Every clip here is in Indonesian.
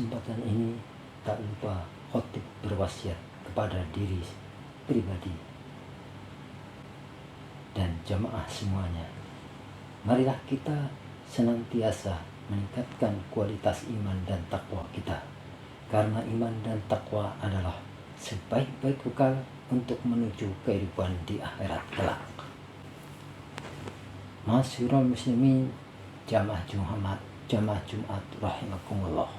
kesempatan ini tak lupa khotib berwasiat kepada diri pribadi dan jamaah semuanya. Marilah kita senantiasa meningkatkan kualitas iman dan takwa kita, karena iman dan takwa adalah sebaik-baik bekal untuk menuju kehidupan di akhirat kelak. Ma'asyiral muslimin, jamaah Jumat rahimakumullah.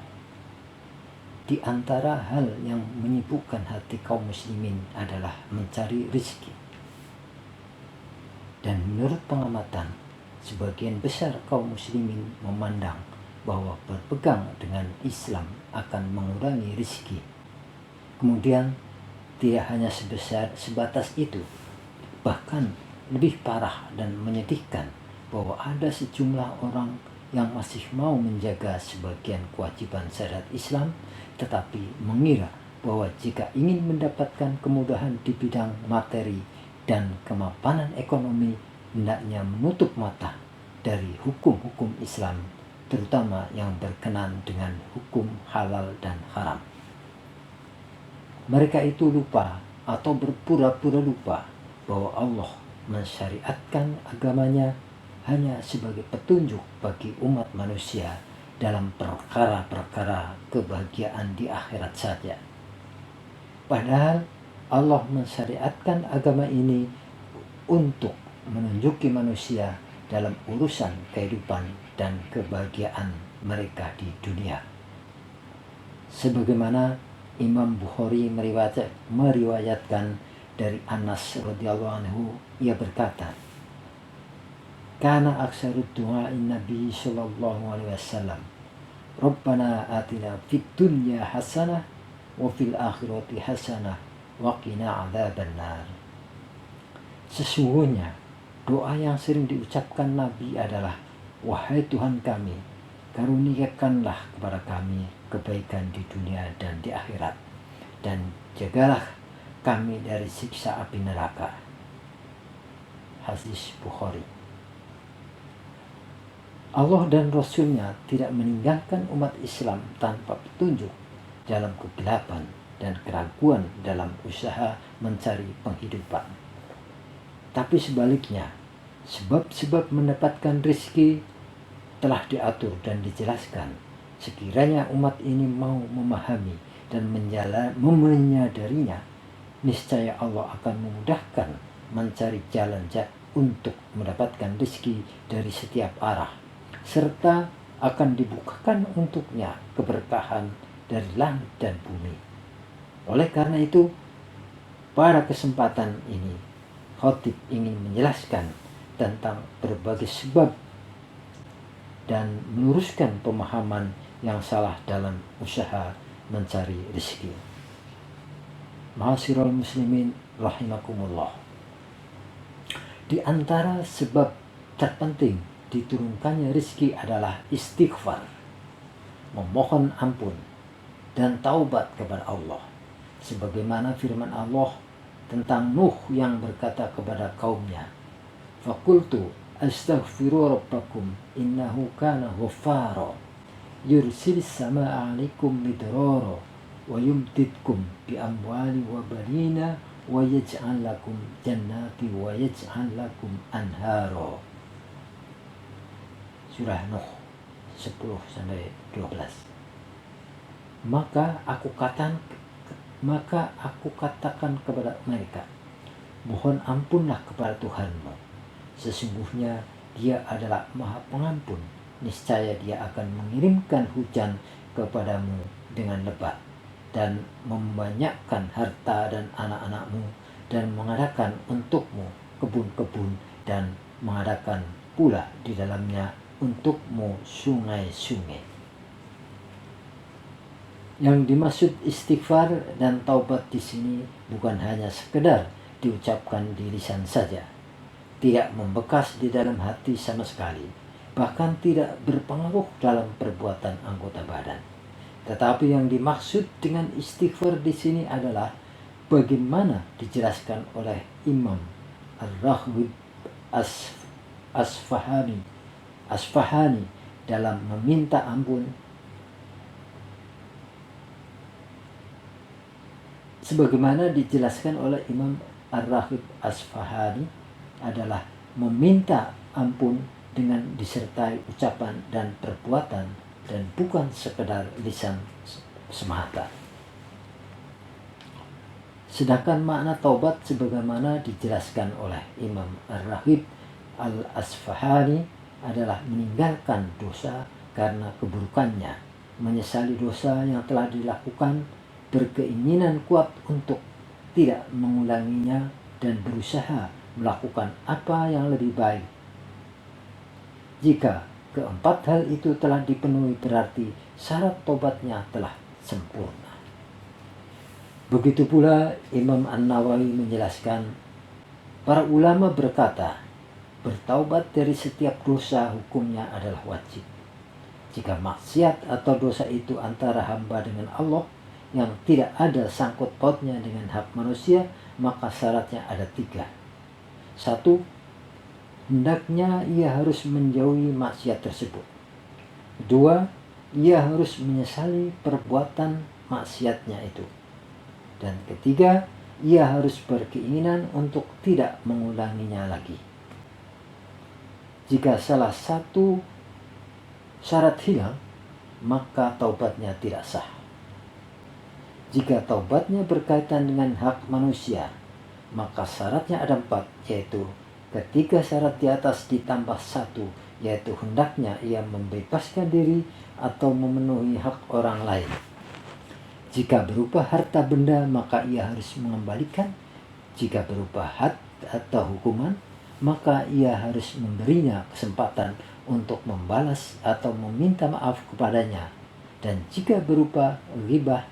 Di antara hal yang menyibukkan hati kaum muslimin adalah mencari rezeki. Dan menurut pengamatan, sebagian besar kaum muslimin memandang bahwa berpegang dengan Islam akan mengurangi rezeki. Kemudian tidak hanya sebatas itu, bahkan lebih parah dan menyedihkan bahwa ada sejumlah orang yang masih mau menjaga sebagian kewajiban syariat Islam, tetapi mengira bahwa jika ingin mendapatkan kemudahan di bidang materi dan kemapanan ekonomi, hendaknya menutup mata dari hukum-hukum Islam, terutama yang berkenan dengan hukum halal dan haram. Mereka itu lupa atau berpura-pura lupa bahwa Allah mensyariatkan agamanya hanya sebagai petunjuk bagi umat manusia dalam perkara-perkara kebahagiaan di akhirat saja. Padahal Allah mensyariatkan agama ini untuk menunjuki manusia dalam urusan kehidupan dan kebahagiaan mereka di dunia. Sebagaimana Imam Bukhari meriwayatkan dari Anas radhiyallahu anhu, ia berkata, "Kana aksarud du'ain Nabi sallallahu alaihi wasallam, Rabbana atina fid dunya hasanah wa fil akhirati hasanah wa qina adzabannar." Sesungguhnya doa yang sering diucapkan Nabi adalah, "Wahai Tuhan kami, karuniakanlah kepada kami kebaikan di dunia dan di akhirat, dan jagalah kami dari siksa api neraka." Hadis Bukhari. Allah dan Rasul-Nya tidak meninggalkan umat Islam tanpa petunjuk dalam kegelapan dan keraguan dalam usaha mencari penghidupan. Tapi sebaliknya, sebab-sebab mendapatkan rezeki telah diatur dan dijelaskan. Sekiranya umat ini mau memahami dan menyadarinya, niscaya Allah akan memudahkan mencari jalan untuk mendapatkan rezeki dari setiap arah, serta akan dibukakan untuknya keberkahan dari langit dan bumi. Oleh karena itu, pada kesempatan ini, khotib ingin menjelaskan tentang berbagai sebab dan meluruskan pemahaman yang salah dalam usaha mencari rezeki. Ma'asyiral muslimin rahimakumullah. Di antara sebab terpenting diturunkannya rezeki adalah istighfar, memohon ampun dan taubat kepada Allah. Sebagaimana firman Allah tentang Nuh yang berkata kepada kaumnya, "Faqultu astaghfiru rabbakum innahu kana ghaffara yursilis samaa'a 'alaikum midrara wa yumdidkum bi amwali wa banina wa yaj'al lakum jannati wa yaj'al lakum anhara." Surah Nuh 10-12. Maka aku katakan kepada mereka, mohon ampunlah kepada Tuhanmu. Sesungguhnya Dia adalah Maha Pengampun. Niscaya Dia akan mengirimkan hujan kepadamu dengan lebat, dan membanyakkan harta dan anak-anakmu, dan mengadakan untukmu kebun-kebun, dan mengadakan pula di dalamnya untukmu sungai-sungai. Yang dimaksud istighfar dan taubat di sini bukan hanya sekedar diucapkan di lisan saja, tidak membekas di dalam hati sama sekali, bahkan tidak berpengaruh dalam perbuatan anggota badan. Tetapi yang dimaksud dengan istighfar di sini adalah bagaimana dijelaskan oleh Imam Ar-Raghib Asfahani dalam meminta ampun sebagaimana dijelaskan oleh Imam Ar-Raghib Asfahani, adalah meminta ampun dengan disertai ucapan dan perbuatan dan bukan sekedar lisan semata. Sedangkan makna taubat sebagaimana dijelaskan oleh Imam Ar-Raghib Al-Asfahani adalah meninggalkan dosa karena keburukannya, menyesali dosa yang telah dilakukan, berkeinginan kuat untuk tidak mengulanginya, dan berusaha melakukan apa yang lebih baik. Jika keempat hal itu telah dipenuhi, berarti syarat tobatnya telah sempurna. Begitu pula Imam An-Nawawi menjelaskan, para ulama berkata, bertaubat dari setiap dosa hukumnya adalah wajib. Jika maksiat atau dosa itu antara hamba dengan Allah yang tidak ada sangkut pautnya dengan hak manusia, maka syaratnya ada 3. 1. Hendaknya ia harus menjauhi maksiat tersebut. 2. Ia harus menyesali perbuatan maksiatnya itu. Dan 3. Ia harus berkeinginan untuk tidak mengulanginya lagi. Jika salah satu syarat hilang, maka taubatnya tidak sah. Jika taubatnya berkaitan dengan hak manusia, maka syaratnya ada 4, yaitu ketiga syarat di atas ditambah 1, yaitu hendaknya ia membebaskan diri atau memenuhi hak orang lain. Jika berupa harta benda, maka ia harus mengembalikan. Jika berupa had atau hukuman, maka ia harus memberinya kesempatan untuk membalas atau meminta maaf kepadanya. Dan jika berupa ghibah,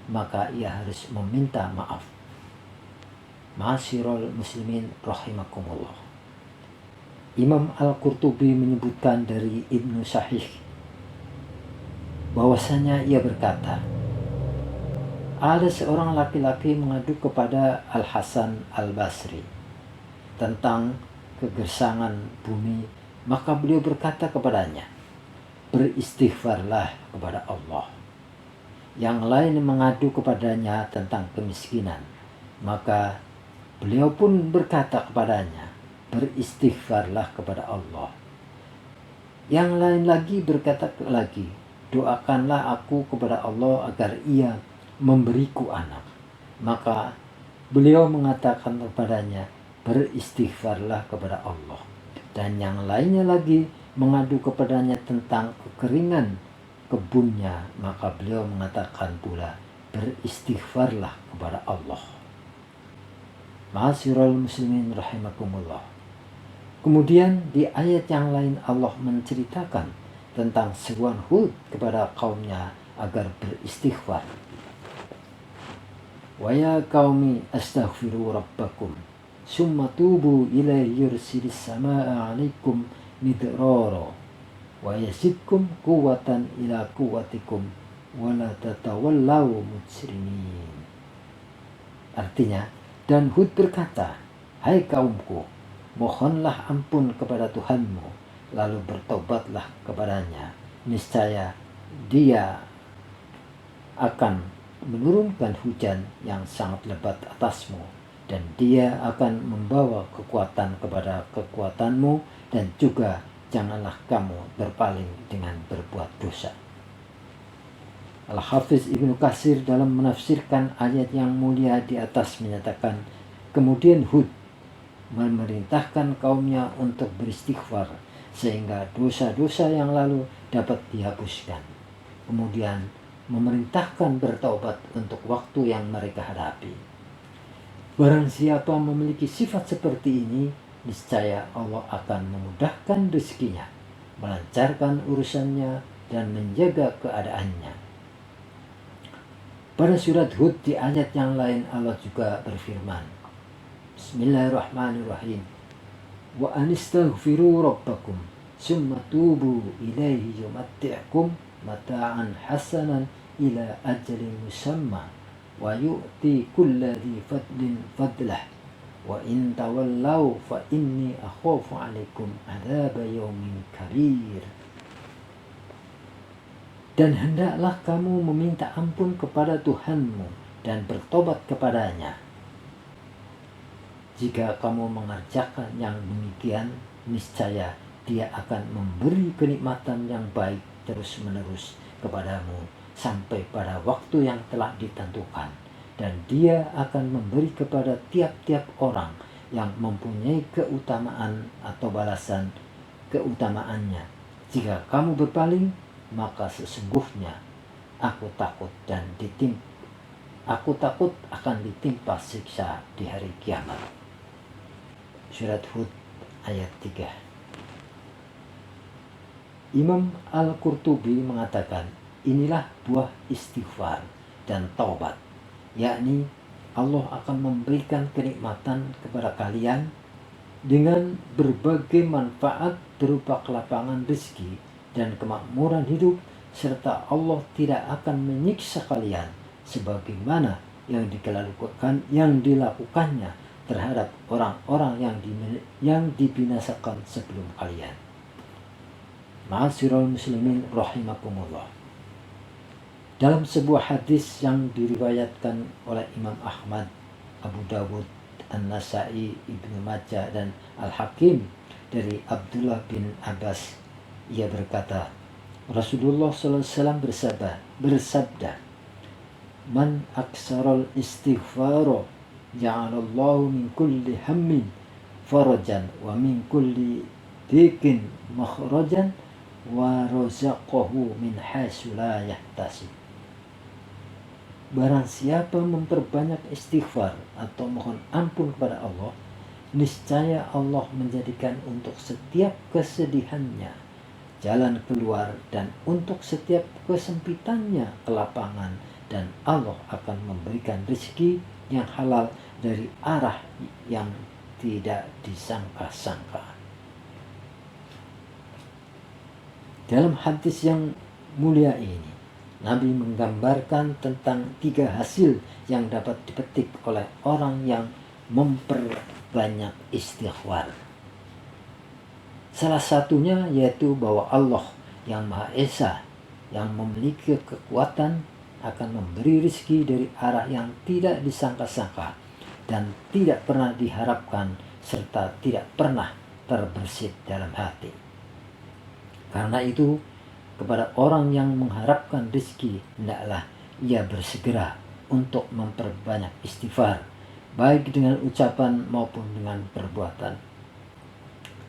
maka ia harus meminta maaf. Ma'asyiral muslimin rahimakumullah. Imam Al-Qurtubi menyebutkan dari Ibnu Sahih bahwasanya ia berkata, ada seorang laki-laki mengadu kepada Al-Hasan Al-Basri tentang kegersangan bumi, maka beliau berkata kepadanya, beristighfarlah kepada Allah. Yang lain mengadu kepadanya tentang kemiskinan, maka beliau pun berkata kepadanya, beristighfarlah kepada Allah. Yang lain lagi berkata lagi, doakanlah aku kepada Allah agar ia memberiku anak. Maka beliau mengatakan kepadanya, beristighfarlah kepada Allah. Dan yang lainnya lagi mengadu kepadanya tentang kekeringan kebunnya, maka beliau mengatakan pula, beristighfarlah kepada Allah. Ma'asyiral muslimin rahimakumullah. Kemudian di ayat yang lain Allah menceritakan tentang seruan Hud kepada kaumnya agar beristighfar. Wa ya qaumi astaghfiru rabbakum summa tubu ilaihi yursilis samaa 'alaikum midrara wa yazidkum quwwatan ila quwwatikum wa la tatawallaw mujrimin. Artinya, dan Hud berkata, hai kaumku, mohonlah ampun kepada Tuhanmu, lalu bertobatlah kepadanya. Niscaya Dia akan menurunkan hujan yang sangat lebat atasmu, dan Dia akan membawa kekuatan kepada kekuatanmu, dan juga janganlah kamu berpaling dengan berbuat dosa. Al-Hafiz Ibnu Katsir dalam menafsirkan ayat yang mulia di atas menyatakan, kemudian Hud memerintahkan kaumnya untuk beristighfar sehingga dosa-dosa yang lalu dapat dihapuskan. Kemudian memerintahkan bertaubat untuk waktu yang mereka hadapi. Barang siapa memiliki sifat seperti ini, niscaya Allah akan memudahkan rezekinya, melancarkan urusannya, dan menjaga keadaannya. Pada surat Hud di ayat yang lain Allah juga berfirman, Bismillahirrahmanirrahim. Wa anistaghfiru rabbakum summa tubu ilaihi yumatti'kum mata'an hasanan ila ajalin musamma wa yu'ti kulla dhi fadlin fadlah wa in tawallaw fa inni akhafu 'alaikum adzab yaumin kabir. Dan hendaklah kamu meminta ampun kepada Tuhanmu dan bertobat kepadanya. Jika kamu mengerjakan yang demikian, niscaya Dia akan memberi kenikmatan yang baik terus-menerus kepadamu sampai pada waktu yang telah ditentukan, dan Dia akan memberi kepada tiap-tiap orang yang mempunyai keutamaan atau balasan keutamaannya. Jika kamu berpaling, maka sesungguhnya aku takut akan ditimpa siksa di hari kiamat. Surat Hud ayat 3. Imam Al-Qurtubi mengatakan, inilah buah istighfar dan taubat, yakni Allah akan memberikan kenikmatan kepada kalian dengan berbagai manfaat berupa kelapangan rezeki dan kemakmuran hidup, serta Allah tidak akan menyiksa kalian sebagaimana yang dilakukannya terhadap orang-orang yang dibinasakan sebelum kalian. Ma'asyiral muslimin rahimakumullah. Dalam sebuah hadis yang diriwayatkan oleh Imam Ahmad, Abu Dawud, An-Nasai, Ibnu Majah, dan Al-Hakim dari Abdullah bin Abbas, ia berkata, Rasulullah SAW bersabda, Man aksaral istighfaro ja'alallahu min kulli hammin farajan wa min kulli dikin makhrajan wa razaqahu min haitsu la yahtasib. Barang siapa memperbanyak istighfar atau mohon ampun kepada Allah, niscaya Allah menjadikan untuk setiap kesedihannya jalan keluar, dan untuk setiap kesempitannya kelapangan, dan Allah akan memberikan rezeki yang halal dari arah yang tidak disangka-sangka. Dalam hadis yang mulia ini, Nabi menggambarkan tentang 3 hasil yang dapat dipetik oleh orang yang memperbanyak istighfar. Salah satunya yaitu bahwa Allah yang Maha Esa, yang memiliki kekuatan, akan memberi rezeki dari arah yang tidak disangka-sangka dan tidak pernah diharapkan, serta tidak pernah terbersit dalam hati. Karena itu, kepada orang yang mengharapkan rezeki, hendaklah ia bersegera untuk memperbanyak istighfar, baik dengan ucapan maupun dengan perbuatan.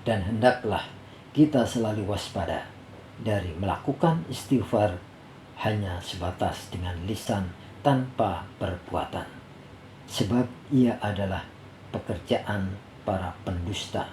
Dan hendaklah kita selalu waspada dari melakukan istighfar hanya sebatas dengan lisan tanpa perbuatan, sebab ia adalah pekerjaan para pendusta.